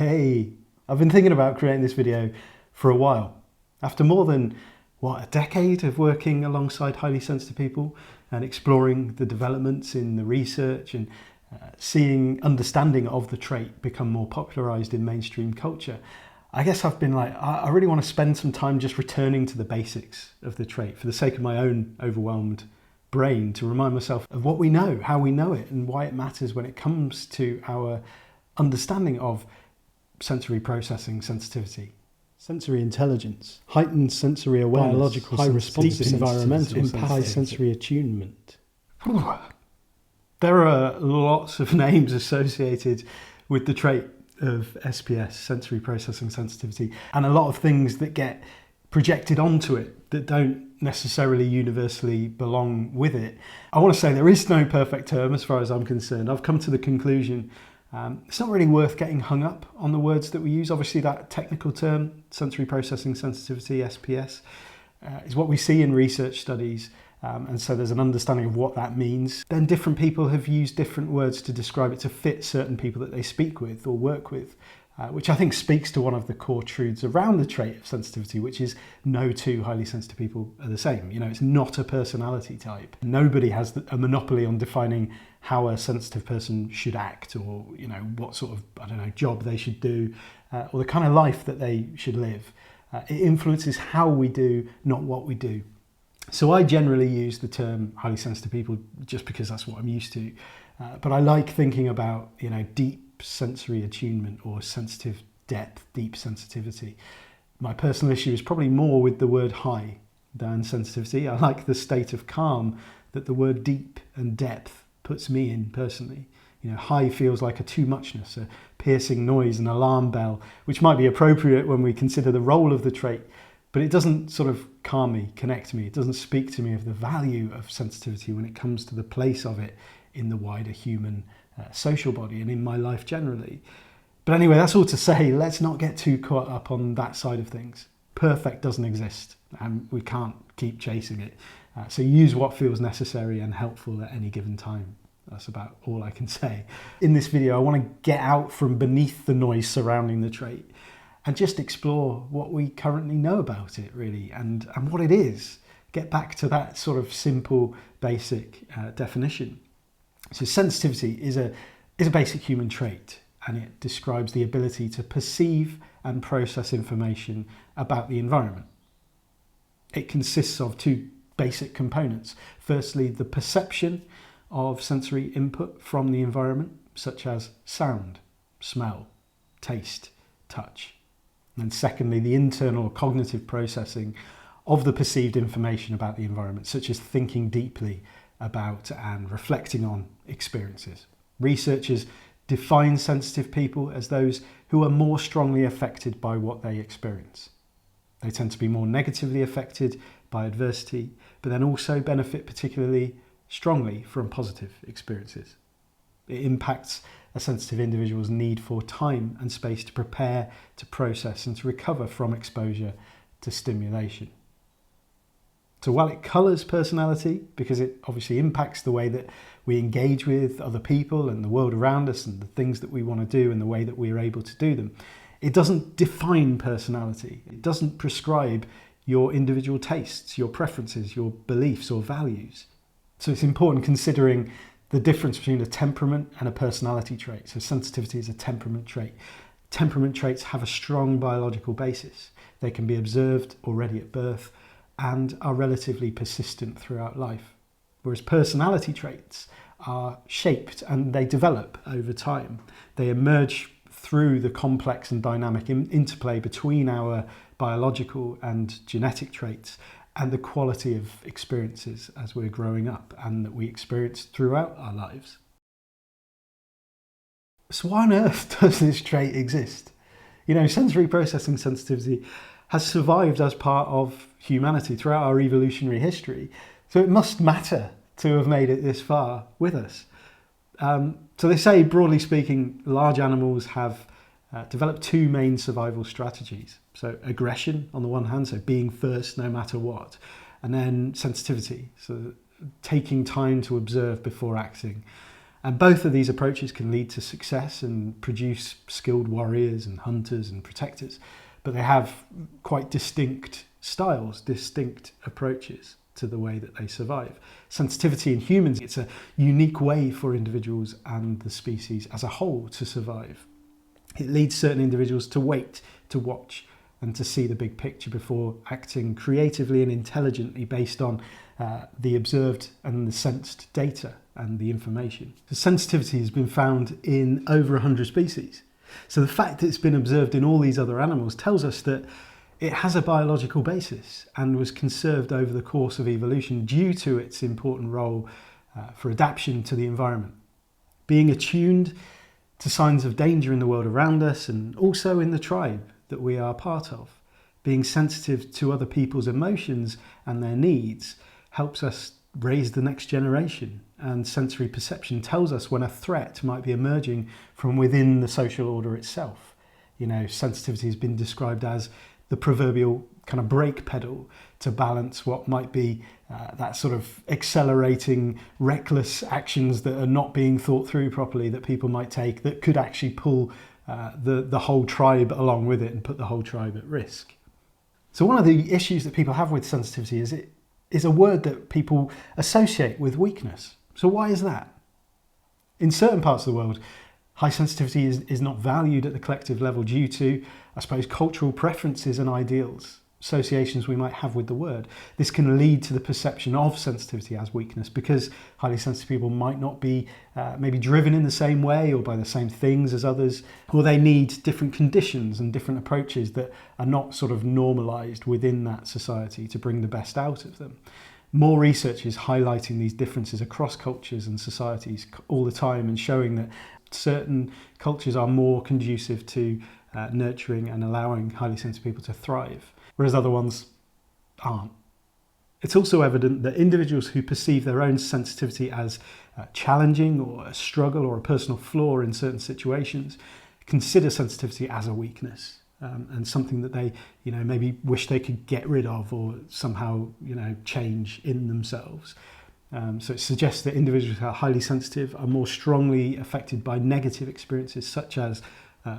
Hey, I've been thinking about creating this video for a while. After more than, a decade of working alongside highly sensitive people and exploring the developments in the research and seeing understanding of the trait become more popularized in mainstream culture, I guess I've been like, I really want to spend some time just returning to the basics of the trait for the sake of my own overwhelmed brain, to remind myself of what we know, how we know it, and why it matters when it comes to our understanding of sensory processing sensitivity, sensory intelligence, heightened sensory awareness, biological high responsive environmental, high sensory attunement. There are lots of names associated with the trait of SPS, sensory processing sensitivity, and a lot of things that get projected onto it that don't necessarily universally belong with it. I want to say there is no perfect term as far as I'm concerned. I've come to the conclusion it's not really worth getting hung up on the words that we use. Obviously that technical term, sensory processing sensitivity, SPS, is what we see in research studies. And so there's an understanding of what that means. Then different people have used different words to describe it to fit certain people that they speak with or work with, which I think speaks to one of the core truths around the trait of sensitivity, which is no two highly sensitive people are the same. You know, it's not a personality type. Nobody has a monopoly on defining how a sensitive person should act, or, you know, what sort of, job they should do, or the kind of life that they should live. It influences how we do, not what we do. So I generally use the term highly sensitive people just because that's what I'm used to. But I like thinking about, deep sensory attunement or sensitive depth, deep sensitivity. My personal issue is probably more with the word high than sensitivity. I like the state of calm that the word deep and depth puts me in personally. High feels like a too muchness, a piercing noise, an alarm bell, which might be appropriate when we consider the role of the trait, but it doesn't sort of calm me, connect me. It doesn't speak to me of the value of sensitivity when it comes to the place of it in the wider human social body and in my life generally. But anyway, that's all to say, let's not get too caught up on that side of things. Perfect doesn't exist, and we can't keep chasing it. So use what feels necessary and helpful at any given time. That's about all I can say. In this video, I want to get out from beneath the noise surrounding the trait and just explore what we currently know about it, really, and what it is. Get back to that sort of simple, basic definition. So sensitivity is a basic human trait, and it describes the ability to perceive and process information about the environment. It consists of two basic components. Firstly, the perception of sensory input from the environment, such as sound, smell, taste, touch. And secondly, the internal cognitive processing of the perceived information about the environment, such as thinking deeply about and reflecting on experiences. Researchers define sensitive people as those who are more strongly affected by what they experience. They tend to be more negatively affected by adversity, but then also benefit particularly strongly from positive experiences. It impacts a sensitive individual's need for time and space to prepare, to process, and to recover from exposure to stimulation. So while it colours personality, because it obviously impacts the way that we engage with other people and the world around us and the things that we want to do and the way that we're able to do them, it doesn't define personality. It doesn't prescribe your individual tastes, your preferences, your beliefs or values. So it's important considering the difference between a temperament and a personality trait. So sensitivity is a temperament trait. Temperament traits have a strong biological basis. They can be observed already at birth and are relatively persistent throughout life. Whereas personality traits are shaped and they develop over time. They emerge through the complex and dynamic interplay between our biological and genetic traits and the quality of experiences as we're growing up and that we experience throughout our lives. So why on earth does this trait exist? Sensory processing sensitivity has survived as part of humanity throughout our evolutionary history, so it must matter to have made it this far with us. So they say, broadly speaking, large animals have developed two main survival strategies. So aggression on the one hand, so being first no matter what, and then sensitivity, so taking time to observe before acting. And both of these approaches can lead to success and produce skilled warriors and hunters and protectors, but they have quite distinct styles, distinct approaches to the way that they survive. Sensitivity in humans, it's a unique way for individuals and the species as a whole to survive. It leads certain individuals to wait, to watch, and to see the big picture before acting creatively and intelligently based on the observed and the sensed data and the information. The sensitivity has been found in over 100 species. So the fact that it's been observed in all these other animals tells us that it has a biological basis and was conserved over the course of evolution due to its important role for adaptation to the environment. Being attuned to signs of danger in the world around us and also in the tribe that we are part of. Being sensitive to other people's emotions and their needs helps us raise the next generation, and sensory perception tells us when a threat might be emerging from within the social order itself. You know, sensitivity has been described as the proverbial kind of brake pedal to balance what might be that sort of accelerating, reckless actions that are not being thought through properly that people might take that could actually pull the whole tribe along with it and put the whole tribe at risk. So one of the issues that people have with sensitivity is it is a word that people associate with weakness. So why is that? In certain parts of the world, high sensitivity is not valued at the collective level due to, I suppose, cultural preferences and ideals, associations we might have with the word. This can lead to the perception of sensitivity as weakness because highly sensitive people might not be maybe driven in the same way or by the same things as others, or they need different conditions and different approaches that are not sort of normalised within that society to bring the best out of them. More research is highlighting these differences across cultures and societies all the time and showing that certain cultures are more conducive to nurturing and allowing highly sensitive people to thrive, whereas other ones aren't. It's also evident that individuals who perceive their own sensitivity as challenging or a struggle or a personal flaw in certain situations consider sensitivity as a weakness and something that they, maybe wish they could get rid of or somehow, change in themselves. So it suggests that individuals who are highly sensitive are more strongly affected by negative experiences such as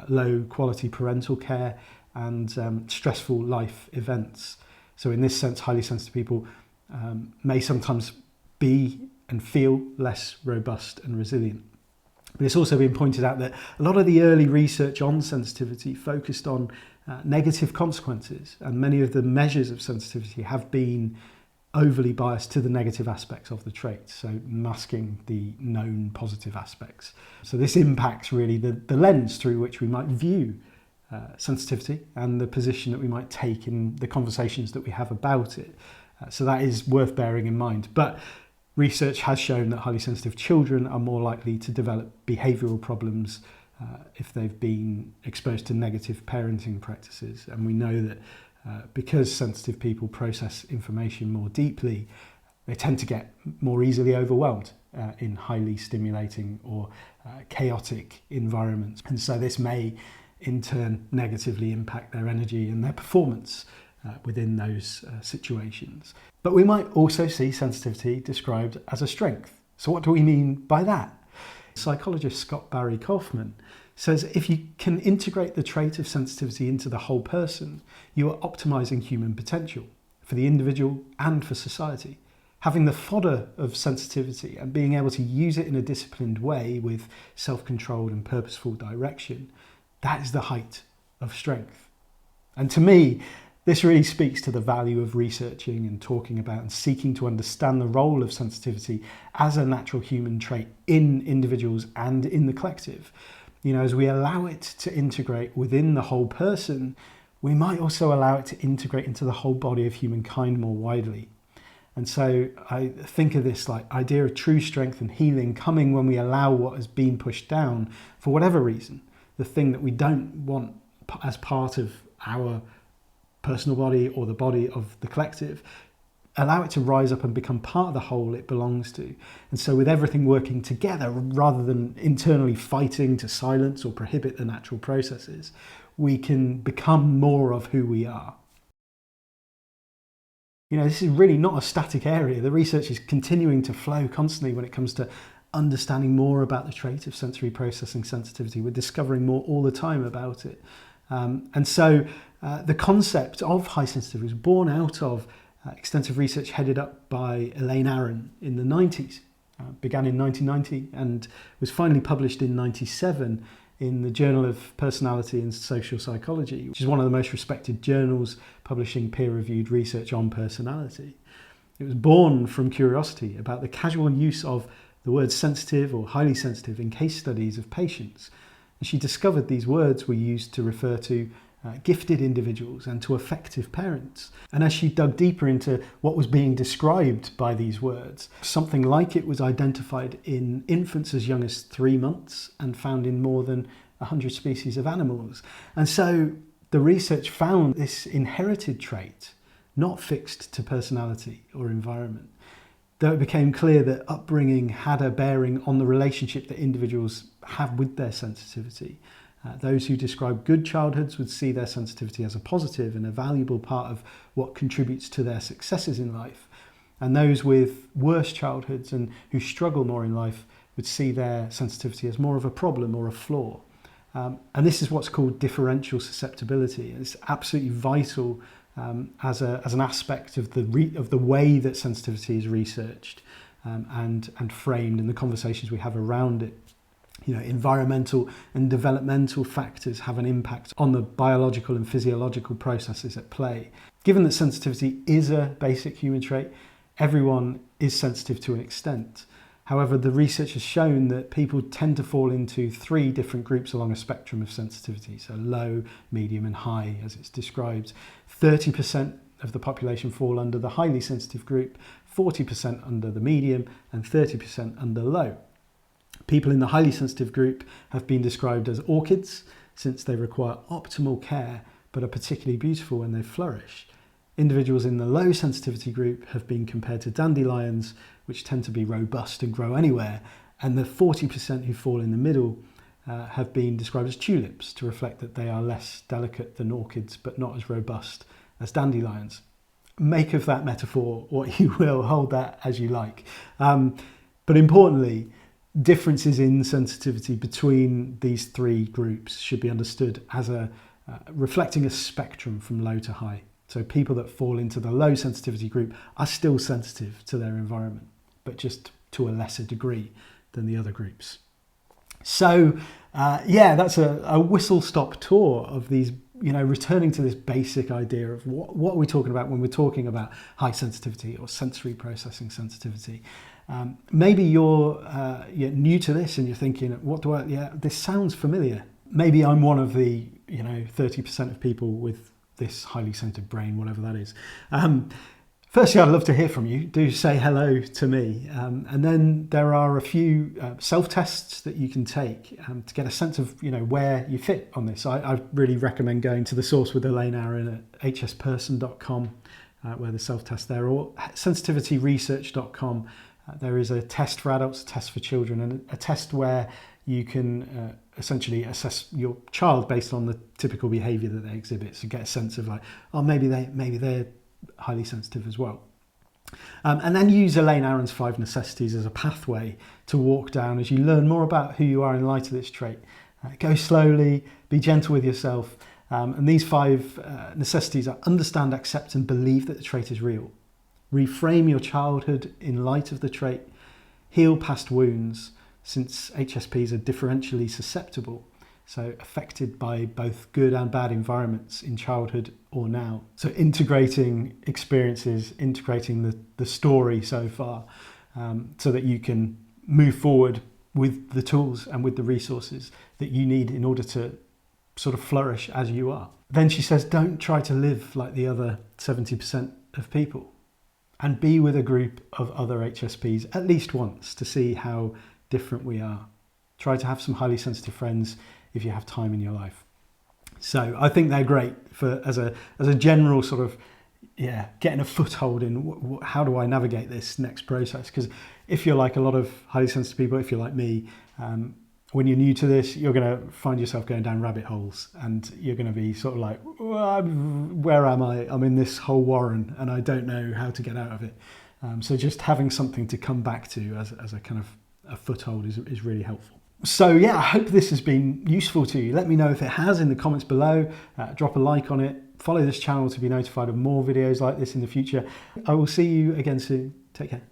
low quality parental care and stressful life events. So in this sense, highly sensitive people may sometimes be and feel less robust and resilient. But it's also been pointed out that a lot of the early research on sensitivity focused on negative consequences, and many of the measures of sensitivity have been overly biased to the negative aspects of the trait, so masking the known positive aspects. So this impacts really the lens through which we might view sensitivity and the position that we might take in the conversations that we have about it. So that is worth bearing in mind. But research has shown that highly sensitive children are more likely to develop behavioural problems if they've been exposed to negative parenting practices. And we know that because sensitive people process information more deeply, they tend to get more easily overwhelmed in highly stimulating or chaotic environments. And so this may in turn negatively impact their energy and their performance within those situations. But we might also see sensitivity described as a strength. So what do we mean by that? Psychologist Scott Barry Kaufman says if you can integrate the trait of sensitivity into the whole person, you are optimizing human potential for the individual and for society. Having the fodder of sensitivity and being able to use it in a disciplined way with self-controlled and purposeful direction, that is the height of strength. And to me, this really speaks to the value of researching and talking about and seeking to understand the role of sensitivity as a natural human trait in individuals and in the collective. As we allow it to integrate within the whole person, we might also allow it to integrate into the whole body of humankind more widely. And so I think of this idea of true strength and healing coming when we allow what has been pushed down for whatever reason, the thing that we don't want as part of our personal body or the body of the collective, allow it to rise up and become part of the whole it belongs to. And so with everything working together, rather than internally fighting to silence or prohibit the natural processes, we can become more of who we are. This is really not a static area. The research is continuing to flow constantly when it comes to understanding more about the trait of sensory processing sensitivity. We're discovering more all the time about it. And so the concept of high sensitivity was born out of extensive research headed up by Elaine Aron in the 90s. Began in 1990 and was finally published in 97 in the Journal of Personality and Social Psychology, which is one of the most respected journals publishing peer-reviewed research on personality. It was born from curiosity about the casual use of the words sensitive or highly sensitive in case studies of patients. And she discovered these words were used to refer to gifted individuals and to effective parents. And as she dug deeper into what was being described by these words, something like it was identified in infants as young as 3 months and found in more than 100 species of animals. And so the research found this inherited trait, not fixed to personality or environment, though it became clear that upbringing had a bearing on the relationship that individuals have with their sensitivity. Those who describe good childhoods would see their sensitivity as a positive and a valuable part of what contributes to their successes in life. And those with worse childhoods and who struggle more in life would see their sensitivity as more of a problem or a flaw. And this is what's called differential susceptibility. It's absolutely vital as an aspect of the way that sensitivity is researched and framed in the conversations we have around it. You know, environmental and developmental factors have an impact on the biological and physiological processes at play. Given that sensitivity is a basic human trait, everyone is sensitive to an extent. However, the research has shown that people tend to fall into 3 different groups along a spectrum of sensitivity, so low, medium and high as it's described. 30% of the population fall under the highly sensitive group, 40% under the medium and 30% under low. People in the highly sensitive group have been described as orchids since they require optimal care but are particularly beautiful when they flourish. Individuals in the low sensitivity group have been compared to dandelions, which tend to be robust and grow anywhere, and the 40% who fall in the middle have been described as tulips to reflect that they are less delicate than orchids but not as robust as dandelions. Make of that metaphor what you will, hold that as you like. But importantly, differences in sensitivity between these 3 groups should be understood as reflecting a spectrum from low to high. So people that fall into the low sensitivity group are still sensitive to their environment, but just to a lesser degree than the other groups. So that's a whistle-stop tour of these, returning to this basic idea of what are we talking about when we're talking about high sensitivity or sensory processing sensitivity. Maybe you're new to this and you're thinking, this sounds familiar. Maybe I'm one of the 30% of people with this highly sensitive brain, whatever that is. Firstly, I'd love to hear from you. Do say hello to me. And then there are a few self-tests that you can take to get a sense of where you fit on this. I really recommend going to the source with Elaine Aron at hsperson.com, where the self-test there, or sensitivityresearch.com. There is a test for adults, a test for children, and a test where you can essentially assess your child based on the typical behaviour that they exhibit. So get a sense of maybe they're highly sensitive as well. And then use Elaine Aron's 5 necessities as a pathway to walk down as you learn more about who you are in light of this trait. Go slowly, be gentle with yourself. And these 5 necessities are: understand, accept and believe that the trait is real. Reframe your childhood in light of the trait. Heal past wounds, since HSPs are differentially susceptible, so affected by both good and bad environments in childhood or now. So integrating experiences, integrating the story so far, so that you can move forward with the tools and with the resources that you need in order to sort of flourish as you are. Then she says, don't try to live like the other 70% of people, and be with a group of other HSPs at least once to see how different we are. Try to have some highly sensitive friends if you have time in your life. So I think they're great for as a general sort of getting a foothold in how do I navigate this next process. Because if you're like a lot of highly sensitive people, if you're like me, when you're new to this, you're going to find yourself going down rabbit holes, and you're going to be sort of like, where am I? I'm in this whole warren and I don't know how to get out of it. So just having something to come back to as a kind of a foothold is really helpful. So yeah, I hope this has been useful to you. Let me know if it has in the comments below. Drop a like on it. Follow this channel to be notified of more videos like this in the future. I will see you again soon. Take care.